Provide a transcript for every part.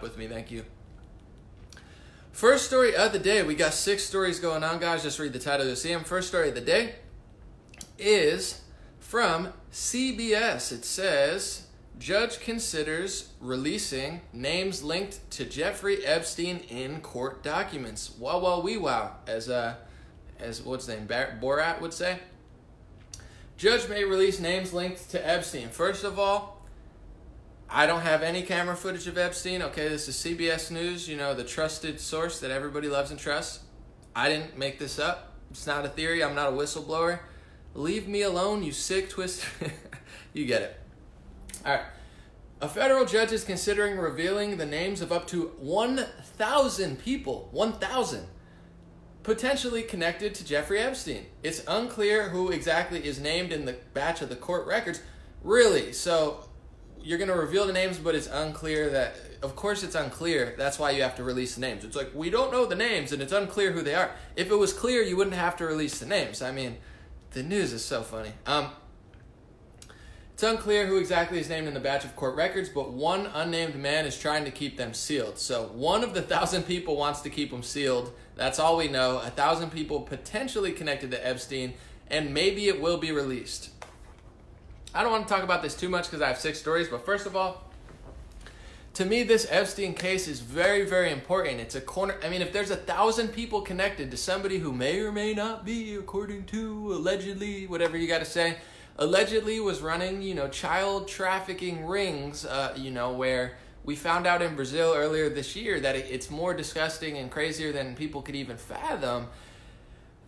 With me, thank you. First story of the day. We got 6 stories going on, guys. Just read the title, you'll see them. First story of the day is from CBS. It says, judge considers releasing names linked to Jeffrey Epstein in court documents. Wow, wow, wee, wow, as what's his name, Borat would say. Judge may release names linked to Epstein. First of all, I don't have any camera footage of Epstein. Okay, this is CBS News, you know, the trusted source that everybody loves and trusts. I didn't make this up. It's not a theory. I'm not a whistleblower. Leave me alone, you sick twist. You get it. All right. A federal judge is considering revealing the names of up to 1,000 people, 1,000, potentially connected to Jeffrey Epstein. It's unclear who exactly is named in the batch of the court records. Really? So you're going to reveal the names, but it's unclear that, of course it's unclear. That's why you have to release the names. It's like, we don't know the names and it's unclear who they are. If it was clear, you wouldn't have to release the names. I mean, the news is so funny. It's unclear who exactly is named in the batch of court records, but one unnamed man is trying to keep them sealed. So one of the 1,000 people wants to keep them sealed. That's all we know. 1,000 people potentially connected to Epstein, and maybe it will be released. I don't want to talk about this too much because I have 6 stories, but first of all, to me, this Epstein case is very, very important. It's a corner. I mean, if there's 1,000 people connected to somebody who may or may not be, according to allegedly, whatever you got to say, allegedly was running, you know, child trafficking rings, you know, where we found out in Brazil earlier this year that it's more disgusting and crazier than people could even fathom,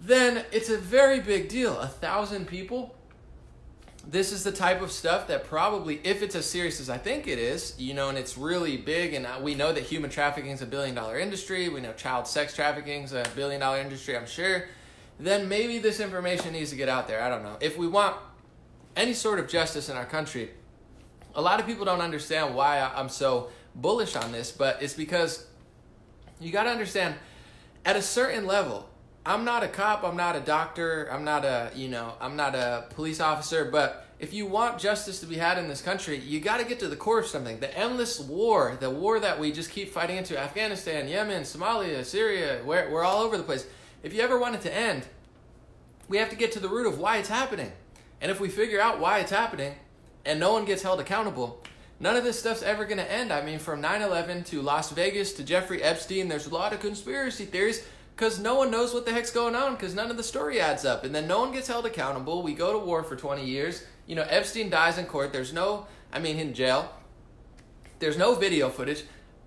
then it's a very big deal. 1,000 people. This is the type of stuff that probably, if it's as serious as I think it is, you know, and it's really big, and we know that human trafficking is a billion-dollar industry, we know child sex trafficking is a billion-dollar industry, I'm sure, then maybe this information needs to get out there. I don't know. If we want any sort of justice in our country, a lot of people don't understand why I'm so bullish on this, but it's because you got to understand, at a certain level, I'm not a cop, I'm not a doctor, I'm not a police officer, but if you want justice to be had in this country, you got to get to the core of something. The endless war, the war that we just keep fighting into, Afghanistan, Yemen, Somalia, Syria, we're all over the place. If you ever want it to end, we have to get to the root of why it's happening. And if we figure out why it's happening and no one gets held accountable, none of this stuff's ever going to end. I mean, from 9/11 to Las Vegas to Jeffrey Epstein, there's a lot of conspiracy theories, because no one knows what the heck's going on, because none of the story adds up. And then no one gets held accountable. We go to war for 20 years. You know, Epstein dies in court. There's no, in jail. There's no video footage.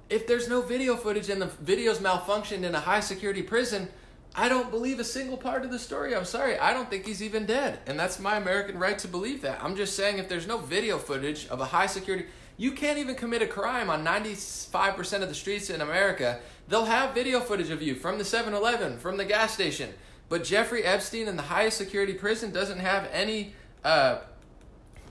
If there's no video footage and the video's malfunctioned in a high-security prison, I don't believe a single part of the story. I'm sorry. I don't think he's even dead. And that's my American right to believe that. I'm just saying, if there's no video footage of a high-security, you can't even commit a crime on 95% of the streets in America. They'll have video footage of you from the 7-Eleven, from the gas station. But Jeffrey Epstein in the highest security prison doesn't have any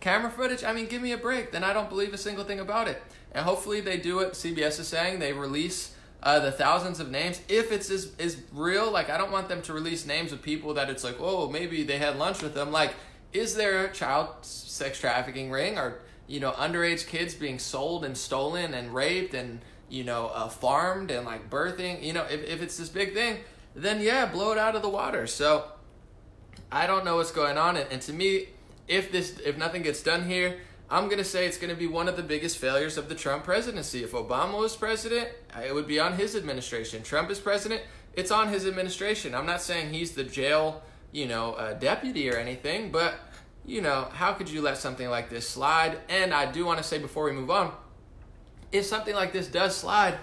camera footage? I mean, give me a break. Then I don't believe a single thing about it. And hopefully they do what CBS is saying. They release the thousands of names. If it's is real, like, I don't want them to release names of people that it's like, oh, maybe they had lunch with them. Like, is there a child sex trafficking ring, or, you know, underage kids being sold and stolen and raped and, you know, farmed and like birthing? You know, if it's this big thing, then yeah, blow it out of the water. So I don't know what's going on. And to me, if nothing gets done here, I'm going to say it's going to be one of the biggest failures of the Trump presidency. If Obama was president, it would be on his administration. Trump is president, it's on his administration. I'm not saying he's the jail, you know, deputy or anything, but, you know, how could you let something like this slide? And I do want to say before we move on, if something like this does slide,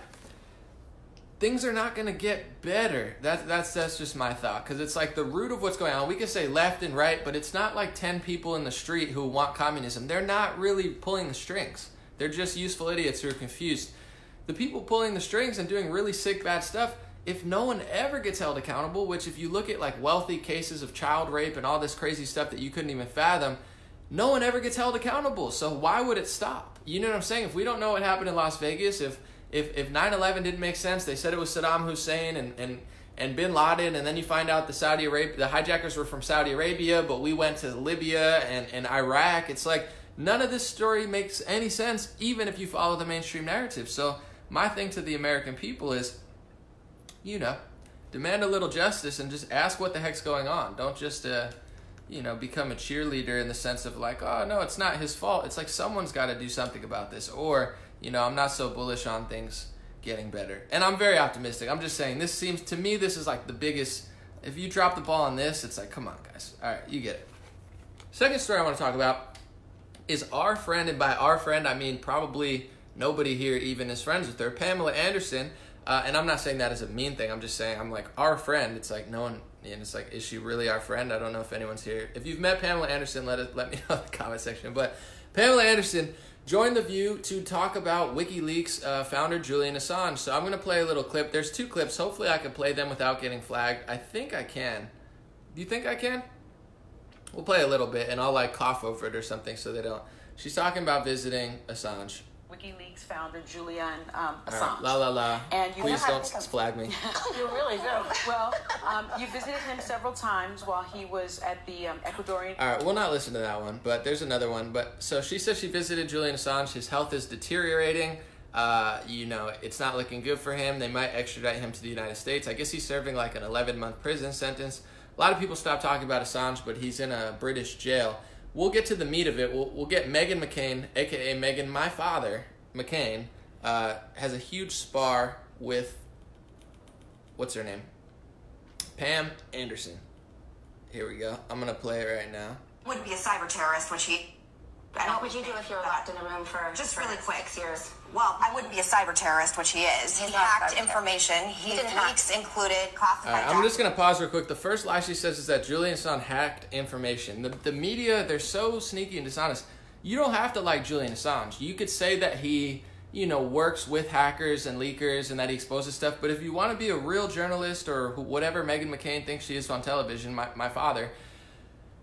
things are not going to get better. That's just my thought, because it's like the root of what's going on. We can say left and right, but it's not like 10 people in the street who want communism. They're not really pulling the strings. They're just useful idiots who are confused. The people pulling the strings and doing really sick, bad stuff, if no one ever gets held accountable, which if you look at like wealthy cases of child rape and all this crazy stuff that you couldn't even fathom, no one ever gets held accountable. So why would it stop? You know what I'm saying? If we don't know what happened in Las Vegas, if 9/11 didn't make sense, they said it was Saddam Hussein and Bin Laden, and then you find out the hijackers were from Saudi Arabia, but we went to Libya and Iraq. It's like none of this story makes any sense, even if you follow the mainstream narrative. So my thing to the American people is, demand a little justice and just ask what the heck's going on. Don't just, become a cheerleader in the sense of like, oh, no, it's not his fault. It's like someone's got to do something about this. Or, I'm not so bullish on things getting better. And I'm very optimistic. I'm just saying, this is like the biggest, if you drop the ball on this, it's like, come on, guys. All right, you get it. Second story I want to talk about is our friend, and by our friend, I mean probably nobody here even is friends with her, Pamela Anderson. And I'm not saying that as a mean thing. I'm just saying, I'm like, our friend. It's like no one, and it's like, is she really our friend? I don't know if anyone's here. If you've met Pamela Anderson, let me know in the comment section. But Pamela Anderson joined The View to talk about WikiLeaks founder Julian Assange. So I'm going to play a little clip. There's 2 clips. Hopefully I can play them without getting flagged. I think I can. Do you think I can? We'll play a little bit, and I'll like cough over it or something so they don't. She's talking about visiting Assange. WikiLeaks founder Julian Assange. Right, la. And please don't flag me. You really do. Well, you visited him several times while he was at the Ecuadorian. All right, we'll not listen to that one, but there's another one. But so she says she visited Julian Assange. His health is deteriorating. It's not looking good for him. They might extradite him to the United States. I guess he's serving like an 11-month prison sentence. A lot of people stop talking about Assange, but he's in a British jail. We'll get to the meat of it. We'll get Meghan McCain, a.k.a. Meghan, my father, McCain, has a huge spar with, what's her name? Pam Anderson. Here we go. I'm going to play it right now. Wouldn't be a cyber terrorist, would she? And what would you do if you were locked in a room for just really quick 6 years? Well, I wouldn't be a cyber terrorist, which he is. He hacked information. Leaks included classified. All right, I'm just going to pause real quick. The first lie she says is that Julian Assange hacked information. The media, they're so sneaky and dishonest. You don't have to like Julian Assange. You could say that he, works with hackers and leakers and that he exposes stuff. But if you want to be a real journalist or whatever Meghan McCain thinks she is on television, my father,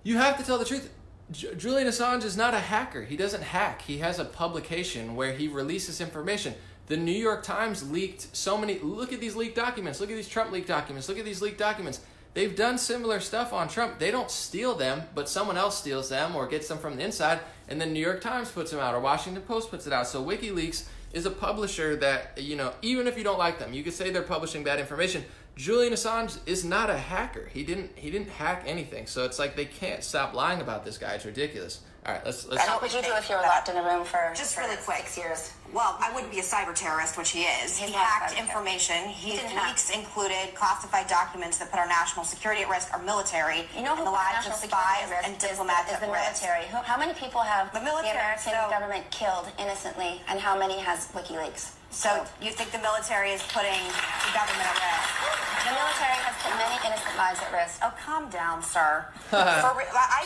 you have to tell the truth. Julian Assange is not a hacker. He doesn't hack. He has a publication where he releases information. The New York Times leaked so many. Look at these leaked documents. Look at these Trump leaked documents. Look at these leaked documents. They've done similar stuff on Trump. They don't steal them, but someone else steals them or gets them from the inside, and then New York Times puts them out or Washington Post puts it out. So WikiLeaks is a publisher that, even if you don't like them, you could say they're publishing bad information. Julian Assange is not a hacker. He didn't hack anything. So it's like they can't stop lying about this guy. It's ridiculous. All right, let's. And what would you do if you were locked in a room for just really quick 6 years? Well, I wouldn't be a cyber terrorist, which he is. He hacked information. Leaks included classified documents that put our national security at risk, our military, you know who and the lives of spies and diplomats is the military. How many people have the American government killed innocently, and how many has WikiLeaks? So you think the military is putting the government at risk? The military has put many innocent lives at risk. Oh, calm down, sir.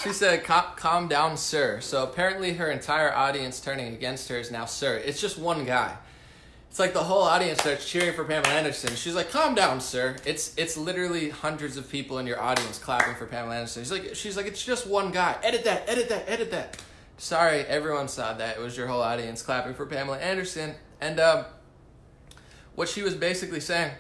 She said, calm down, sir. So apparently her entire audience turning against her is now sir. It's just one guy. It's like the whole audience starts cheering for Pamela Anderson. She's like, calm down, sir. It's literally hundreds of people in your audience clapping for Pamela Anderson. She's like, it's just one guy. Edit that. Sorry, everyone saw that. It was your whole audience clapping for Pamela Anderson. And what she was basically saying,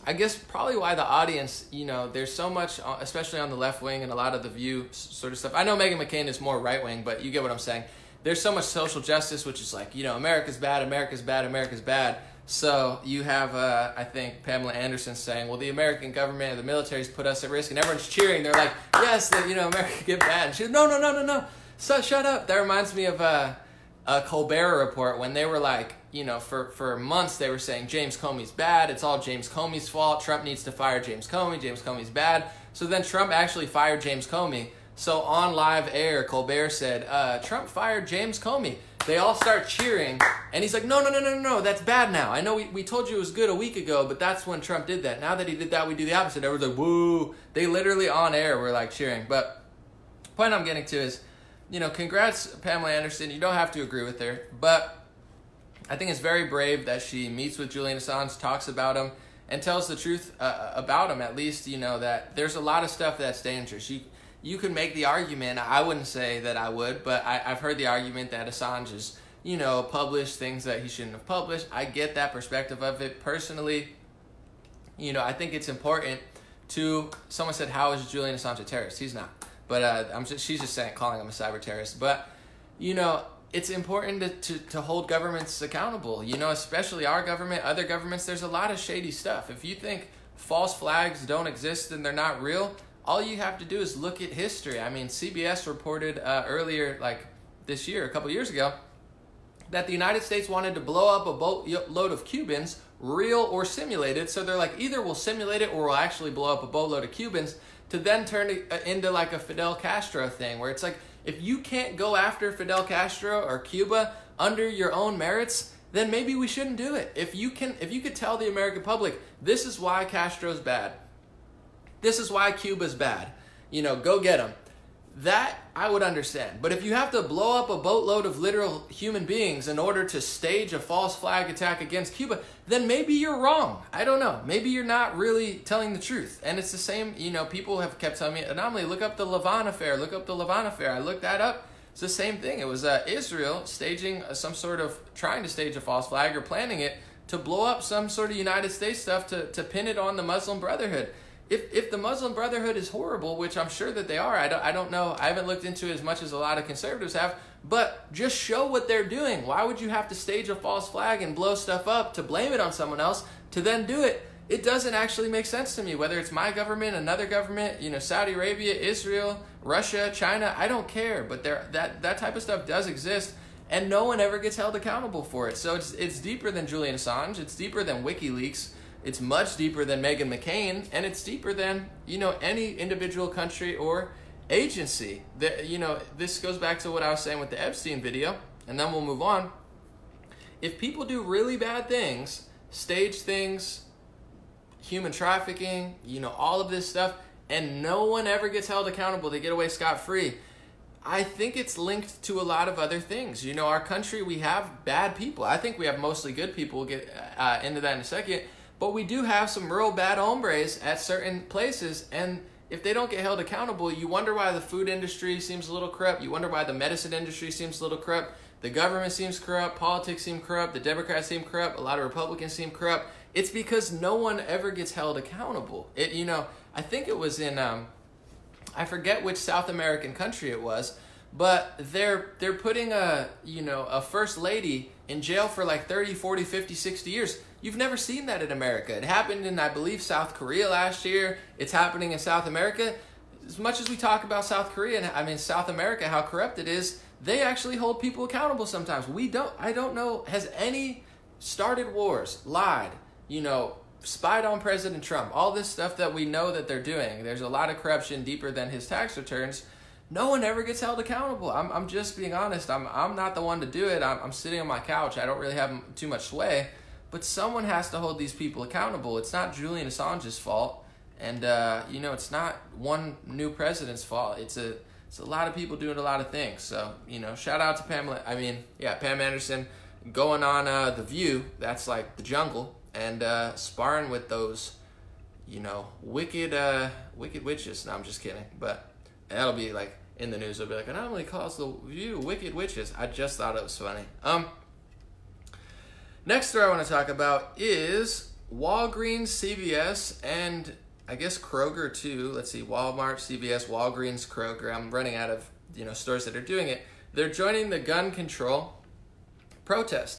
I guess probably why the audience, there's so much, especially on the left wing and a lot of the View sort of stuff. I know Meghan McCain is more right wing, but you get what I'm saying. There's so much social justice, which is like, America's bad. So you have, I think, Pamela Anderson saying, well, the American government and the military's put us at risk, and everyone's cheering. They're like, yes, America get bad. And she's no. So shut up. That reminds me of a Colbert Report when they were like, for months they were saying James Comey's bad. It's all James Comey's fault. Trump needs to fire James Comey. James Comey's bad. So then Trump actually fired James Comey. So on live air, Colbert said, Trump fired James Comey. They all start cheering, and he's like, no, that's bad now. I know we told you it was good a week ago, but that's when Trump did that. Now that he did that, we do the opposite. Everyone's like, woo. They literally on air were like cheering. But the point I'm getting to is, congrats, Pamela Anderson. You don't have to agree with her, but I think it's very brave that she meets with Julian Assange, talks about him, and tells the truth about him, at least, that there's a lot of stuff that's dangerous. You could make the argument, I wouldn't say that I would, but I've heard the argument that Assange has, published things that he shouldn't have published. I get that perspective of it. Personally, I think it's important to, someone said, how is Julian Assange a terrorist? He's not. But she's just saying, calling him a cyber terrorist. But, it's important to hold governments accountable, you know, especially our government, other governments. There's a lot of shady stuff. If you think false flags don't exist and they're not real, all you have to do is look at history. I mean, CBS reported earlier, like this year, a couple years ago, that the United States wanted to blow up a boatload of Cubans, real or simulated. So they're like, either we'll simulate it or we'll actually blow up a boatload of Cubans, to then turn it into like a Fidel Castro thing, where it's like, if you can't go after Fidel Castro or Cuba under your own merits, then maybe we shouldn't do it. If you could tell the American public, this is why Castro's bad, this is why Cuba's bad, you know, go get them, that I would understand. But if you have to blow up a boatload of literal human beings in order to stage a false flag attack against Cuba, then maybe you're wrong. I don't know. Maybe you're not really telling the truth. And it's the same, you know, people have kept telling me, Anomaly, look up the Lavon affair, look up the Lavon affair. I looked that up. It's the same thing. It was Israel staging some sort of, trying to stage a false flag or planning it to blow up some sort of United States stuff to pin it on the Muslim Brotherhood. If the Muslim Brotherhood is horrible, which I'm sure that they are, I don't know, I haven't looked into it as much as a lot of conservatives have, but just show what they're doing. Why would you have to stage a false flag and blow stuff up to blame it on someone else to then do it? It doesn't actually make sense to me, whether it's my government, another government, you know, Saudi Arabia, Israel, Russia, China, I don't care, but that type of stuff does exist, and no one ever gets held accountable for it. So it's deeper than Julian Assange, it's deeper than WikiLeaks, it's much deeper than Meghan McCain, and it's deeper than, you know, any individual country or agency. You know, this goes back to what I was saying with the Epstein video, and then we'll move on. If people do really bad things, stage things, human trafficking, you know, all of this stuff, and no one ever gets held accountable, they get away scot-free, I think it's linked to a lot of other things. You know, our country, we have bad people. I think we have mostly good people. We'll get into that in a second. But we do have some real bad hombres at certain places, and if they don't get held accountable, you wonder why the food industry seems a little corrupt. You wonder why the medicine industry seems a little corrupt. The government seems corrupt. Politics seem corrupt. The Democrats seem corrupt. A lot of Republicans seem corrupt. It's because no one ever gets held accountable. You know, I think it was in, I forget which South American country it was, but they're putting a first lady in jail for like 30, 40, 50, 60 years. You've never seen that in America. It happened in, I believe, South Korea last year. It's happening in South America. As much as we talk about South Korea, and I mean South America, how corrupt it is, they actually hold people accountable sometimes. We don't. I don't know, has any started wars, lied, you know, spied on President Trump, all this stuff that we know that they're doing. There's a lot of corruption deeper than his tax returns. No one ever gets held accountable. I'm just being honest. I'm not the one to do it. I'm sitting on my couch. I don't really have too much sway. But someone has to hold these people accountable. It's not Julian Assange's fault. And, you know, it's not one new president's fault. It's a lot of people doing a lot of things. So, you know, shout out to Pamela. I mean, yeah, Pam Anderson going on The View. That's like the jungle. And sparring with those, you know, wicked witches. No, I'm just kidding. But that'll be like in the news. It'll be like, Anomaly calls The View wicked witches. I just thought it was funny. Next story I want to talk about is Walgreens, CVS, and I guess Kroger too. Let's see, Walmart, CVS, Walgreens, Kroger. I'm running out of, you know, stores that are doing it. They're joining the gun control protest.